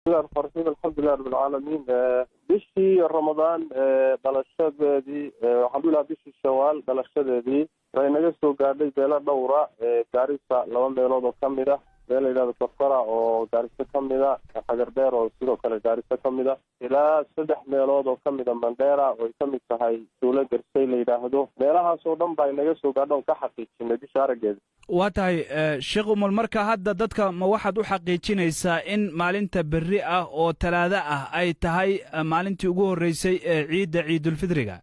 الحمد لله رب العالمين. بشي رمضان دلشدي waxaan u ilaa bishii Shawaal dalashadeedii way naga soo gaadhay beela dhowra gaarisa laba meelood oo kamid ah beela ilaa Kafara oo gaarisa kamid ah Xagardeer oo sidoo kale gaarisa kamid ah ilaa saddex meelood oo kamid ah Mandheera oo kamid tahay Tuulo Garsay la yiraahdo meelahaas oo dhan bay naga soo gaadhoon ka xaqiijinay bisha arageeda. waa tahay sheekh umul marka hadda dadka ma waxaad u xaqiijinaysaa in maalinta berri ah oo talaada ah ay tahay maalintii ugu horeysay ciidda ciidulfidriga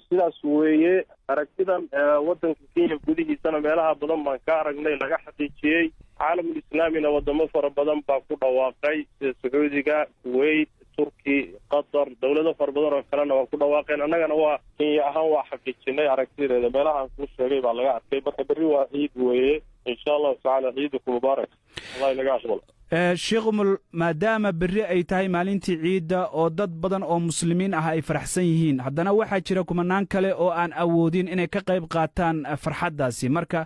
sidaas weeye aragtidan wadanka Kenya gudihiisana meelaha badan baan ka aragnay laga xaqiijiyay caalamka islaamina wadamo fara badan baa ku dhawaaqay sida Sacuudiga, Kuwait, Turki, Qatar dawlado fara badan oo kalena waa ku dhawaaqeen annagana waa Kenya ahaan waa xaqiijinay aragtideeda meelaha ku sheegay baa laga arkay marka berri waa ciid weeye insha Allah ta'ala ciidukum mubaarak Allah inaga aqbalo. sheekh umul maadaama berri ay tahay maalintii ciidda oo dad badan oo muslimiin ah ay faraxsan yihiin haddana waxaa jira kumanaan kale oo aan awoodin inay ka qayb qaataan farxaddaasi marka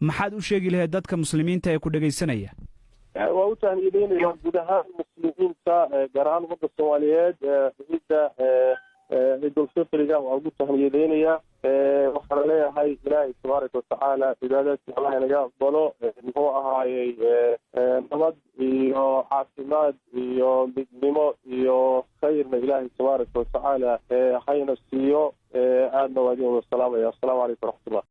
maxaad u sheegi lahayd dadka muslimiinta ee ku dhagaysanaya waa u tahniideynaya guud ahaan muslimiinta gaar ahaan ummadda Soomaaliyeed ciidda ciidulfitriga waa ugu tahniideynaya waxaan leeyahay ilaahay tabaaraka wa tacaala cibaadadka Allah inaga aqbalo muxuu ahaayey nabad iyo caafimaad iyo midnimo iyo khayrna ilaahay tabaaraka wa tacaala hayna siiyo aadna waa idin salaamaya. Assalaamu calaykum waraxmatullaah.